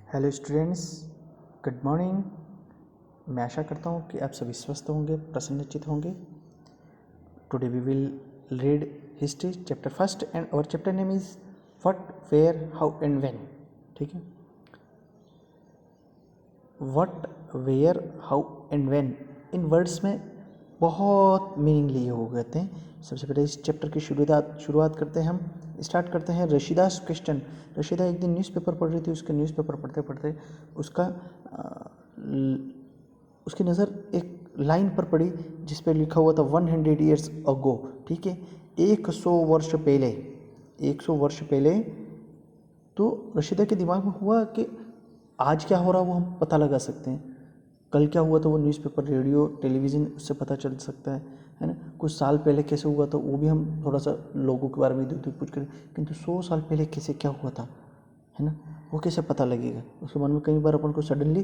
Hello students, good morning. मैं आशा करता हूँ कि आप सभी स्वस्थ होंगे, प्रसन्नचित होंगे। Today we will read history chapter first and our chapter name is what, where, how and when. ठीक है, what, where, how and when in words में बहुत मीनिंग लिए हो गए थे। सबसे पहले इस चैप्टर की शुरुआत करते हैं। हम स्टार्ट करते हैं रशीदास क्वेश्चन। रशीदा एक दिन न्यूज़पेपर पढ़ रही थी। उसके न्यूज़पेपर पढ़ते पढ़ते उसकी नज़र एक लाइन पर पड़ी जिस पर लिखा हुआ था 100 ईयर्स अगो। ठीक है, 100 वर्ष पहले। 100 वर्ष पहले। तो रशीदा के दिमाग में हुआ कि आज क्या हो रहा है वो हम पता लगा सकते हैं। कल क्या हुआ था वो न्यूज़पेपर, रेडियो, टेलीविज़न, उससे पता चल सकता है ना। कुछ साल पहले कैसे हुआ था वो भी हम थोड़ा सा लोगों के बारे में इधर उधर पूछ करें, किंतु 100 साल पहले कैसे क्या हुआ था, है ना, वो कैसे पता लगेगा। उसके मन में कई बार अपन को सडनली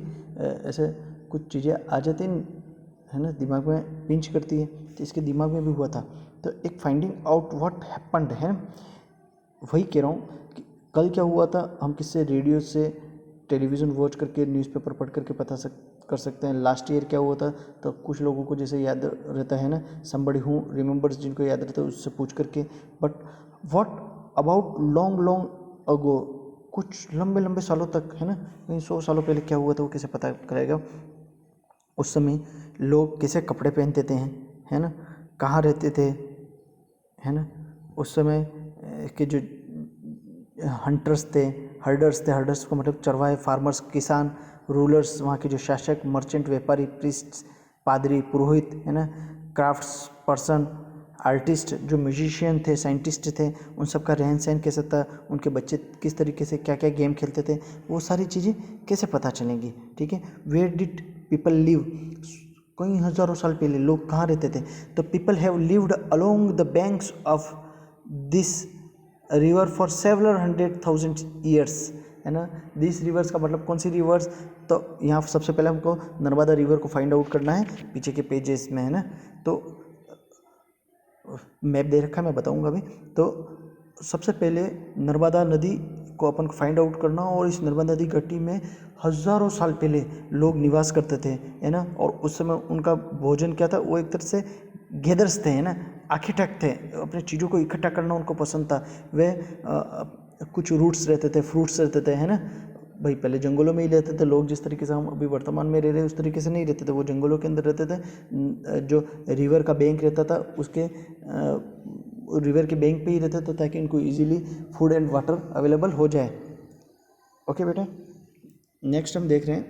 ऐसे कुछ चीज़ें आ जाती है ना, दिमाग में पिंच करती है। तो इसके दिमाग में भी हुआ था। तो एक फाइंडिंग आउट व्हाट हैपेंड है, वही कह रहा हूँ कि कल क्या हुआ था हम किससे, रेडियो से, टेलीविज़न वॉच करके, न्यूज़पेपर पढ़ करके कर सकते हैं। लास्ट ईयर क्या हुआ था तो कुछ लोगों को जैसे याद रहता है ना, समबडी हूँ रिमेंबर्स, जिनको याद रहता है उससे पूछ करके। But what about long long ago, कुछ लंबे लंबे सालों तक, है ना, कहीं 100 सालों पहले क्या हुआ था वो कैसे पता करेगा। उस समय लोग कैसे कपड़े पहनते थे, है ना, कहाँ रहते थे, है ना। उस समय के जो हंटर्स थे, हर्डर्स को मतलब चरवाहे, फार्मर्स, किसान, रूलर्स, वहाँ के जो शासक, मर्चेंट, व्यापारी, प्रीस्ट, पादरी, पुरोहित, है ना, क्राफ्ट्स पर्सन, आर्टिस्ट, जो म्यूजिशियन थे, साइंटिस्ट थे, उन सब का रहन सहन कैसा था, उनके बच्चे किस तरीके से क्या क्या गेम खेलते थे, वो सारी चीज़ें कैसे पता चलेंगी। ठीक है, वेयर डिड पीपल लिव, कई हज़ारों साल पहले लोग कहाँ रहते थे। तो people have lived along the banks of this river for several 100,000 years, है ना। दिस रिवर्स का मतलब कौन सी रिवर्स, तो यहाँ सबसे पहले हमको नर्मदा रिवर को फाइंड आउट करना है पीछे के पेजेस में, है ना। तो मैप दे रखा है, मैं बताऊंगा अभी। तो सबसे पहले नर्मदा नदी को अपन को फाइंड आउट करना, और इस नर्मदा नदी घाटी में हज़ारों साल पहले लोग निवास करते थे, है ना। और उस समय उनका भोजन क्या था, वो एक तरह से गैदर्स थे, है ना, आर्किटेक्ट थे, अपनी चीज़ों को इकट्ठा करना उनको पसंद था। वे कुछ रूट्स रहते थे, फ्रूट्स रहते थे, है ना। भाई पहले जंगलों में ही रहते थे लोग, जिस तरीके से हम अभी वर्तमान में रह रहे हैं उस तरीके से नहीं रहते थे, वो जंगलों के अंदर रहते थे। जो रिवर का बैंक रहता था उसके रिवर के बैंक पे ही रहते थे, ताकि उनको easily food and water available हो जाए। ओके बेटा, नेक्स्ट हम देख रहे हैं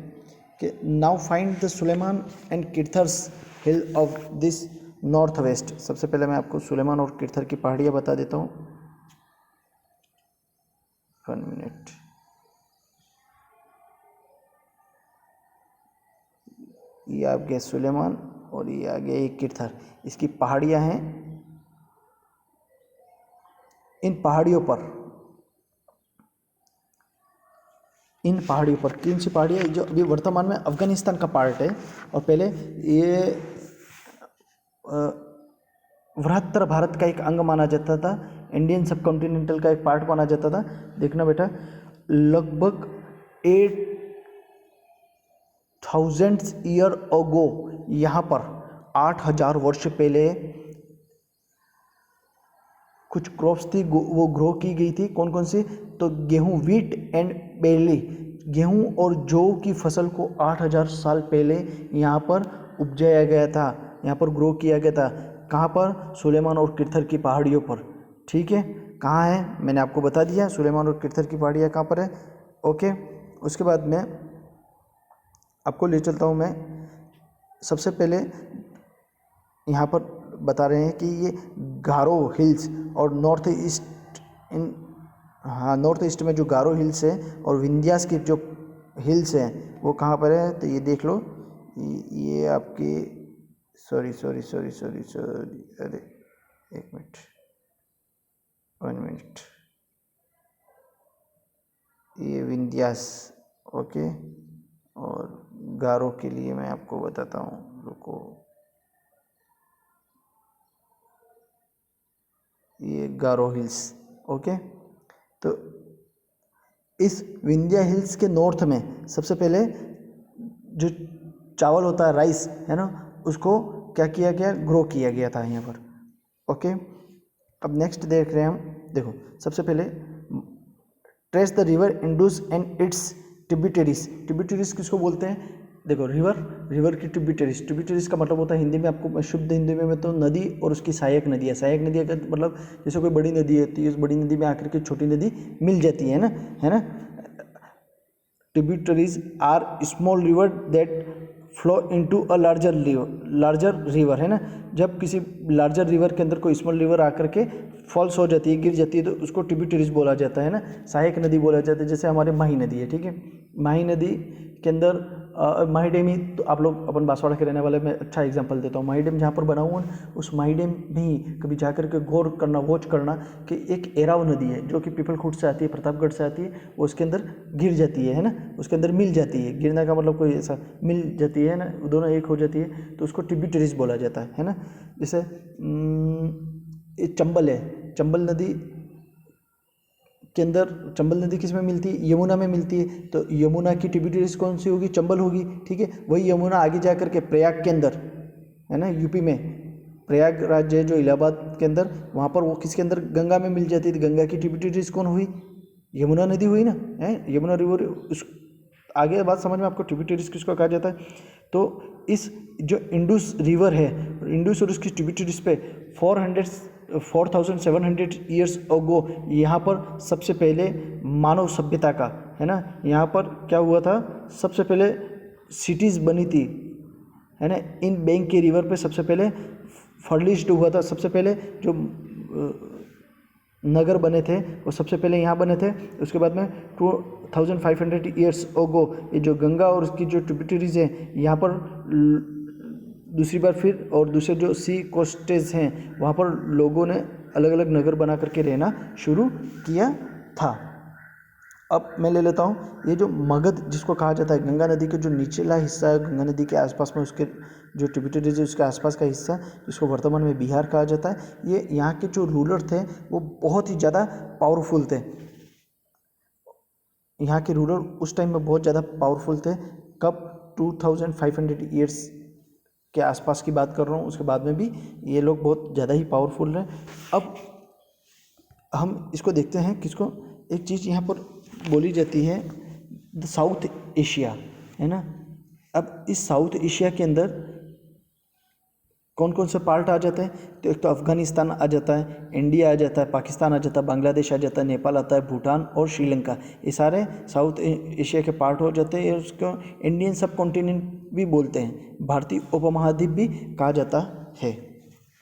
कि now find the Sulaiman and Kirthars hill of this north west. सबसे पहले मैं आपको सुलेमान और किर्थर की पहाड़ियाँ बता देता हूँ। 1 मिनट। ये आ गया सुलेमान और ये आ गया एक किर्थर, इसकी पहाड़ियाँ हैं। इन पहाड़ियों पर कौन सी पहाड़ियाँ, जो अभी वर्तमान में अफगानिस्तान का पार्ट है, और पहले ये बृहत्तर भारत का एक अंग माना जाता था, इंडियन सब कॉन्टिनेंटल का एक पार्ट माना जाता था। देखना बेटा, लगभग 8,000 ईयर अगो यहाँ पर 8,000 वर्ष पहले कुछ क्रॉप्स थी, वो ग्रो की गई थी। कौन कौन सी, तो गेहूं, व्हीट एंड बेरली, गेहूं और जौ की फसल को 8,000 साल पहले यहाँ पर उपजाया गया था, यहाँ पर ग्रो किया गया था। कहाँ पर, सुलेमान और किर्थर की पहाड़ियों पर। ठीक है, कहाँ है मैंने आपको बता दिया, सुलेमान और किर्थर की पहाड़ियाँ कहाँ पर है। ओके, उसके बाद में आपको ले चलता हूँ मैं। सबसे पहले यहाँ पर बता रहे हैं कि ये गारो हिल्स और नॉर्थ ईस्ट इन, हाँ, नॉर्थ ईस्ट में जो गारो हिल्स है और विंध्यास की जो हिल्स हैं वो कहाँ पर है, तो ये देख लो। ये आपकी, सॉरी, अरे एक मिनट, 1 मिनट, ये विंध्यास। ओके, और गारो के लिए मैं आपको बताता हूँ, रुको। ये गारो हिल्स। ओके, तो इस विंध्या हिल्स के नॉर्थ में सबसे पहले जो चावल होता है, राइस है ना, उसको क्या किया गया, ग्रो किया गया था यहाँ पर। ओके, अब नेक्स्ट देख रहे हैं हम। देखो सबसे पहले trace the river Indus and it's tributaries. Tributaries किसको बोलते हैं? देखो रिवर की ट्रिब्यूटरीज। ट्रिब्यूटरीज का मतलब होता है हिंदी में, आपको शुद्ध हिंदी में तो नदी और उसकी सहायक नदी है। सहायक नदी का मतलब जैसे कोई बड़ी नदी होती है, उस बड़ी नदी में आकर के छोटी नदी मिल जाती है ना। Tributaries are small river that flow into a larger river है ना। जब किसी लार्जर रिवर के अंदर कोई स्मॉल रिवर आकर के फॉल्स हो जाती है, गिर जाती है, तो उसको ट्रिब्यूटरीज बोला जाता है ना, सहायक नदी बोला जाता है। जैसे हमारे माही नदी है, ठीक है, माही नदी के अंदर माही डैम ही, तो आप लोग अपन बांसवाड़ा के रहने वाले, मैं अच्छा एग्जांपल देता हूँ। माही डैम जहाँ पर बना हुआ है, उस माही डैम में ही कभी जा कर के गौर करना, वॉच करना कि एक एराव नदी है जो कि पीपलखुट से आती है, प्रतापगढ़ से आती है, वो उसके अंदर गिर जाती है ना, उसके अंदर मिल जाती है। गिरने का मतलब कोई ऐसा मिल जाती है ना, दोनों एक हो जाती है, तो उसको ट्रिब्यूटरीज बोला जाता है ना। जैसे चंबल है, चंबल नदी के अंदर, चंबल नदी किस में मिलती है? यमुना में मिलती है। तो यमुना की ट्रिब्यूटरीज कौन सी होगी? चंबल होगी, ठीक है। वही यमुना आगे जा कर के प्रयाग के अंदर है ना, यूपी में प्रयाग राज्य है जो इलाहाबाद के अंदर, वहाँ पर वो किसके अंदर? गंगा में मिल जाती है। तो गंगा की ट्रिब्यूटरीज कौन हुई? यमुना नदी हुई ना, है यमुना रिवर। उस आगे बात समझ में आपको, ट्रिब्यूटरीज किसको कहा जाता है? तो इस जो इंडस रिवर है, इंडस और उसकी ट्रिब्यूटरीज पे 4700 ईयर्स अगो यहाँ पर सबसे पहले मानव सभ्यता का है ना, यहाँ पर क्या हुआ था, सबसे पहले सिटीज़ बनी थी है ना। इन बैंक के रिवर पे सबसे पहले फर्लिश्ड हुआ था। सबसे पहले जो नगर बने थे वो सबसे पहले यहाँ बने थे। उसके बाद में 2500 ईयर्स अगो ये जो गंगा और उसकी जो ट्रिब्यूटरीज हैं यहाँ पर दूसरी बार फिर, और दूसरे जो सी कोस्टेज हैं वहाँ पर लोगों ने अलग अलग नगर बना करके रहना शुरू किया था। अब मैं ले लेता हूँ ये जो मगध जिसको कहा जाता है, गंगा नदी के जो निचला हिस्सा है, गंगा नदी के आसपास में उसके जो ट्रिब्यूटरीज है उसके आसपास का हिस्सा, जिसको वर्तमान में बिहार कहा जाता है, ये यहाँ के जो रूलर थे वो बहुत ही ज़्यादा पावरफुल थे। यहाँ के रूलर उस टाइम में बहुत ज़्यादा पावरफुल थे। कब? 2500 ईयर्स के आसपास की बात कर रहा हूँ, उसके बाद में भी ये लोग बहुत ज़्यादा ही पावरफुल रहे। अब हम इसको देखते हैं, किसको, एक चीज़ यहाँ पर बोली जाती है द साउथ एशिया है ना। अब इस साउथ एशिया के अंदर कौन कौन से पार्ट आ जाते हैं? तो एक तो अफगानिस्तान आ जाता है, इंडिया आ जाता है, पाकिस्तान आ जाता है, बांग्लादेश आ जाता है, नेपाल आता है, भूटान और श्रीलंका, ये सारे साउथ एशिया के पार्ट हो जाते हैं। उसको इंडियन सब कॉन्टिनेंट भी बोलते हैं, भारतीय उपमहाद्वीप भी कहा जाता है।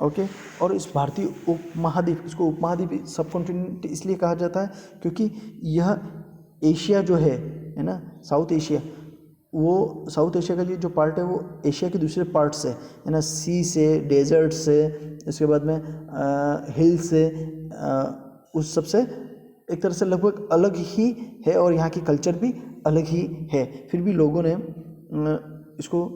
ओके, और इस भारतीय उपमहाद्वीप, इसको उपमहाद्वीप सब कॉन्टिनेंट इसलिए कहा जाता है क्योंकि यह एशिया जो है ना, साउथ एशिया, वो साउथ एशिया का जो पार्ट है वो एशिया के दूसरे पार्ट से है ना, सी से, डेजर्ट से, इसके बाद में हिल से, उस सब से एक तरह से लगभग अलग ही है, और यहाँ की कल्चर भी अलग ही है। फिर भी लोगों ने इसको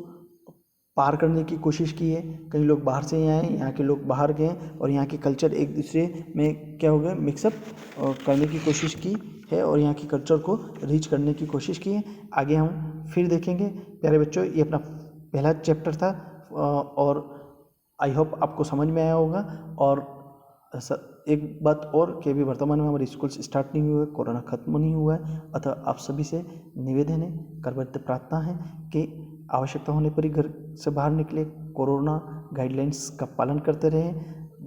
पार करने की कोशिश की है। कई लोग बाहर से आए, यहाँ के लोग बाहर गए, और यहाँ के कल्चर एक दूसरे में क्या हो गया, मिक्सअप करने की कोशिश की है, और यहाँ की कल्चर को रीच करने की कोशिश की है। आगे हम फिर देखेंगे। प्यारे बच्चों, ये अपना पहला चैप्टर था, और आई होप आपको समझ में आया होगा। और एक बात और कि अभी वर्तमान में हमारे स्कूल्स स्टार्ट नहीं हुए हैं, कोरोना खत्म नहीं हुआ है, अतः आप सभी से निवेदन है, करबद्ध प्रार्थना है कि आवश्यकता होने पर ही घर से बाहर निकले, कोरोना गाइडलाइंस का पालन करते रहें,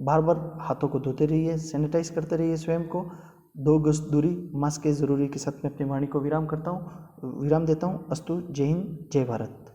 बार बार हाथों को धोते रहिए, सैनिटाइज करते रहिए स्वयं को, 2 गज दूरी, मास्क के ज़रूरी के साथ मैं अपनी वाणी को विराम देता हूँ। अस्तु। जय हिंद, जय भारत।